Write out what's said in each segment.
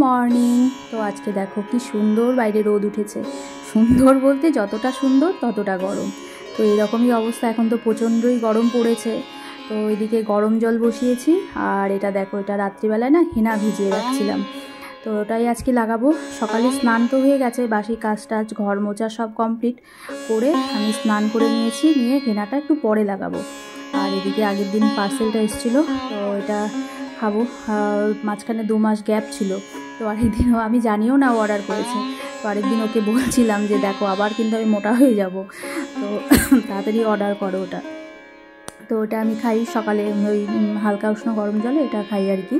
Morning. তো আজকে দেখো কি সুন্দর বাইরে রোদ উঠেছে। সুন্দর বলতে যতটা সুন্দর ততটা গরম। তো এরকমই অবস্থা, এখন তো প্রচণ্ডই গরম পড়েছে। তো এদিকে গরম জল বসিয়েছি, আর এটা দেখো, এটা রাত্রিবেলায় না হেনা ভিজিয়ে রাখছিলাম। তো ওটাই আজকে লাগাবো। সকালে স্নান তো হয়ে গেছে, বাসি কাজ টাজ ঘর মোছা সব কমপ্লিট করে আমি স্নান করে নিয়েছি, নিয়ে হেনাটা একটু পরে লাগাবো। আর এদিকে আগের দিন পার্সেলটা এসেছিলো, তো এটা খাবো। মাঝখানে 2 মাস গ্যাপ ছিল, তো আরেকদিনও আমি জানিও না অর্ডার করেছে। তো আরেকদিন ওকে বলছিলাম যে দেখো আবার কিন্তু আমি মোটা হয়ে যাব, তো তাড়াতাড়ি অর্ডার করো ওটা। তো ওটা আমি খাই সকালে, ওই হালকা উষ্ণ গরম জলে এটা খাই আর কি।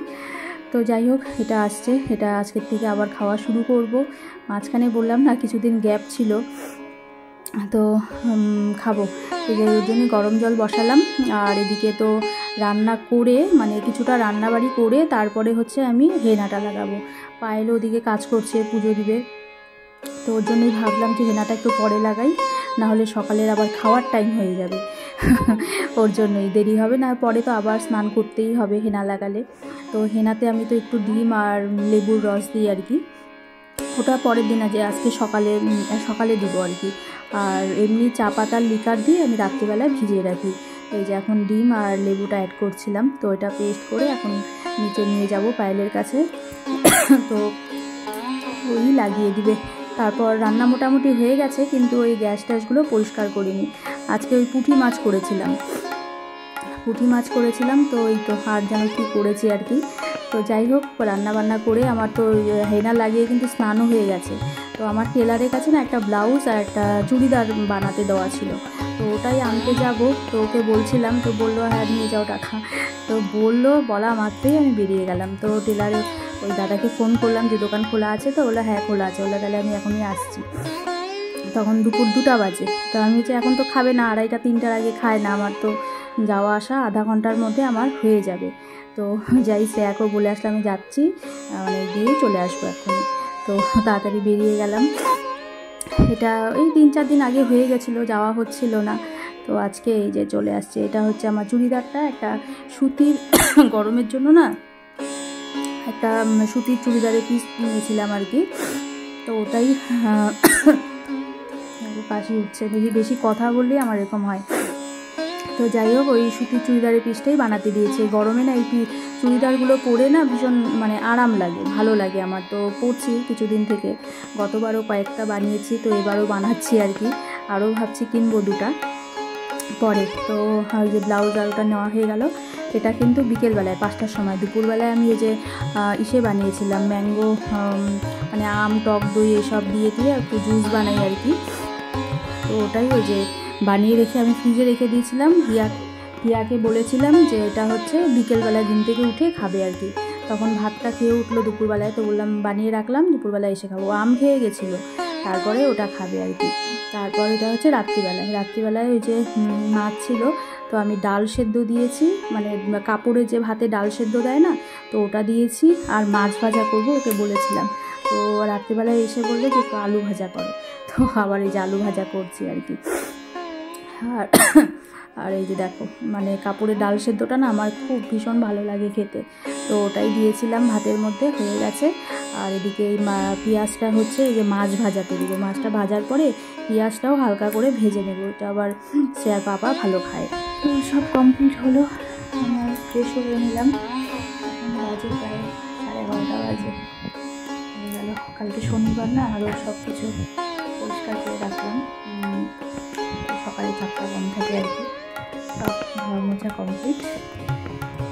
তো যাই হোক, এটা আসছে, এটা আজকের থেকে আবার খাওয়া শুরু করব। মাঝখানে বললাম না কিছুদিন গ্যাপ ছিল, তো খাবো। তো ওই জন্যই গরম জল বসালাম। আর এদিকে তো রান্না করে, মানে কিছুটা রান্নাবাড়ি করে তারপরে হচ্ছে আমি হেনাটা লাগাবো। পায়েল ওদিকে কাজ করছে, পুজো দিবে, তো ওর জন্যই ভাবলাম যে হেনাটা একটু পরে লাগাই, নাহলে সকালের আবার খাওয়ার টাইম হয়ে যাবে। ওর জন্যই দেরি হবে না, পরে তো আবার স্নান করতেই হবে হেনা লাগালে। তো হেনাতে আমি তো একটু ডিম আর লেবুর রস দিই আর কি, ওটা পরের দিন আছে, আজকে সকালে দিব আর কি। আর এমনি চা পাতার লিকার দিয়ে আমি রাত্রিবেলায় ভিজিয়ে রাখি। এই যে এখন ডিম আর লেবুটা অ্যাড করছিলাম, তো এটা পেস্ট করে এখন নিচে নিয়ে যাব পায়েলের কাছে। তো ওই লাগিয়ে দিবে। তারপর রান্না মোটামুটি হয়ে গেছে, কিন্তু ওই গ্যাস ট্যাসগুলো পরিষ্কার করিনি। আজকে ওই পুঁটি মাছ করেছিলাম, তো ওই তো আর যেন কী করেছি আর কি। তো যাই হোক, রান্নাবান্না করে আমার তো হেনা লাগিয়ে কিন্তু স্নানও হয়ে গেছে। তো আমার টেলারের কাছে না একটা ব্লাউজ আর একটা চুড়িদার বানাতে দেওয়া ছিল, তো ওটাই আনতে যাব। তো ওকে বলছিলাম, তো বললো হ্যাঁ নিয়ে যাও টাকা। তো বলা মাত্রই আমি বেরিয়ে গেলাম। তো টেলারে ওই দাদাকে ফোন করলাম যে দোকান খোলা আছে, তো বললো হ্যাঁ খোলা আছে। বললো তাহলে আমি এখনই আসছি। তখন দুপুর 2টা বাজে। তো আমি বলছি এখন তো খাবে না, 2:30 3টার আগে খায় না, আমার তো যাওয়া আসা আধা ঘন্টার মধ্যে আমার হয়ে যাবে। তো যাই, শ্রেয়াকেও বলে আসলাম আমি যাচ্ছি, মানে গিয়ে চলে আসবো এখন। তো তাড়াতাড়ি বেরিয়ে গেলাম। এটা এই 3-4 দিন আগে হয়ে গেছিলো, যাওয়া হচ্ছিল না। তো আজকে এই যে চলে আসছে। এটা হচ্ছে আমার চুড়িদারটা, একটা সুতির গরমের জন্য না একটা সুতির চুড়িদারের পিস নিয়েছিলাম আর কি। তো ওটাই কাশি উঠছে, বেশি কথা বললেই আমার এরকম হয়। তো যাই হোক, ওই সুতির চুড়িদারের পিসটাই বানাতে দিয়েছে। গরমে না এই চুড়িদারগুলো পরে না ভীষণ মানে আরাম লাগে, ভালো লাগে আমার। তো পরছি কিছুদিন থেকে, গতবারও কয়েকটা বানিয়েছি, তো এবারও বানাচ্ছি আর কি। আরও ভাবছি কিনবো 2টা পরে। তো ওই যে ব্লাউজ আর ওটা নেওয়া হয়ে গেল। এটা কিন্তু বিকেলবেলায় 5টার সময়। দুপুরবেলায় আমি এই যে বানিয়েছিলাম ম্যাঙ্গো, মানে আম টক দই এসব দিয়ে একটু জুস বানাই আর কি। তো ওটাই ওই যে বানিয়ে রেখে আমি ফ্রিজে রেখে দিয়েছিলাম। হিয়াকে বলেছিলাম যে এটা হচ্ছে বিকেলবেলায় ঘুম থেকে উঠে খাবে আর কি। তখন ভাতটা খেয়ে উঠলো দুপুরবেলায়, তো বললাম বানিয়ে রাখলাম, দুপুরবেলায় এসে খাবো। আম খেয়ে গেছিলো, তারপরে ওটা খাবে আর কি। তারপর এটা হচ্ছে রাত্রিবেলায় ওই যে মাছ ছিল, তো আমি ডাল সেদ্ধ দিয়েছি, মানে কাপড়ে যে ভাতে ডাল সেদ্ধ দেয় না, তো ওটা দিয়েছি। আর মাছ ভাজা করবো ওকে বলেছিলাম। তো রাত্রিবেলায় এসে বললো যে একটু আলু ভাজা করো, তো আবার এই যে আলু ভাজা করছি আর কি। আর এই যে দেখো, মানে কাপড়ের ডাল সেদ্ধটা না আমার খুব ভীষণ ভালো লাগে খেতে, তো ওটাই দিয়েছিলাম ভাতের মধ্যে, হয়ে গেছে। আর এদিকে এই পেঁয়াজটা হচ্ছে এই যে মাছ ভাজাতে দিব, মাছটা ভাজার পরে পেঁয়াজটাও হালকা করে ভেজে নেব, এটা আবার শ্রেয়ার পাপা ভালো খায়। তো সব কমপ্লিট হলো, আমার ফ্রেশ হয়ে নিলাম। বাজে প্রায় 11:30 বাজে হয়ে গেল। কালকে শনিবার না, আরও সব কিছু পরিষ্কার করে রাখলাম। সকালে 4টা বন্ধ থাকে আর কি। সব ঘর মোছা কমপ্লিট।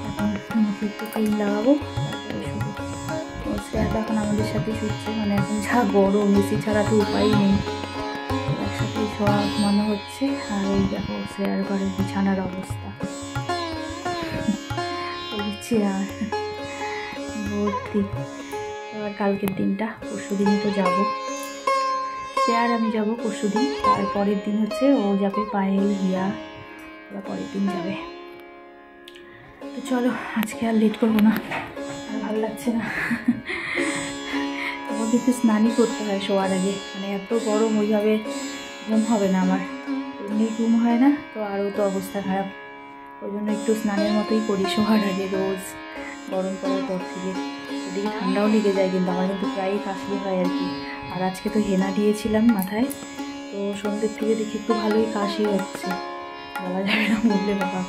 এখন মুখে একটু ক্রিম লাগাবো, তারপরে শুধু শ্রেয়াটা এখন আমাদের সাথে শুচ্ছে, মানে এখন যা গরম, এসি ছাড়া তো উপায় নেই, একসাথেই শোয়া ঘুমানো হচ্ছে। আর এই দেখো শ্রেয়ার ঘরের বিছানার অবস্থা, চেয়ার ভর্তি। আর কালকের দিনটা, পরশু দিনই তো যাবো, শ্রেয়ার আমি যাবো পরশু দিন। আর পরের দিন হচ্ছে ও যাবে, পায়েল হিয়া ওরা পরের দিন যাবে। তো চলো আজকে আর লেট করবো না, আর ভালো লাগছে না। তখন কিন্তু স্নানই করতে হয় শোয়ার আগে, মানে এত গরম, ওইভাবে ঘুম হবে না আমার, এমনি ঘুম হয় না, তো আরও তো অবস্থা খারাপ। ওই জন্য একটু স্নানের মতোই করি শোয়ার আগে রোজ। গরম পড়ার পর থেকে। এদিকে ঠান্ডাও লেগে যায়, কিন্তু আমার কিন্তু প্রায়ই কাশি হয় আর কি। আর আজকে তো হেনা দিয়েছিলাম মাথায়, তো সন্ধ্যের থেকে দেখি একটু ভালোই কাশি হচ্ছে, বলা যাবে না বললে বাবা।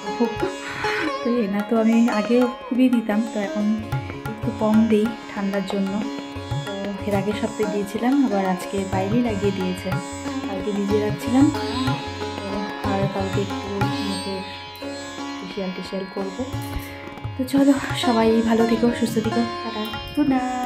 তো হেনা তো আমি আগেও খুবই দিতাম, তো এখন একটু কম দিই ঠান্ডার জন্য। তো এর আগের সপ্তাহে দিয়েছিলাম, আবার আজকে বাইরেই লাগিয়ে দিয়েছে। কালকে ভিজিয়ে রাখছিলাম, তো আর কালকে একটু মুখের ফেশিয়াল করবো। তো চলো, সবাই ভালো থেকো, সুস্থ থেকো, টাটা, গুড নাইট।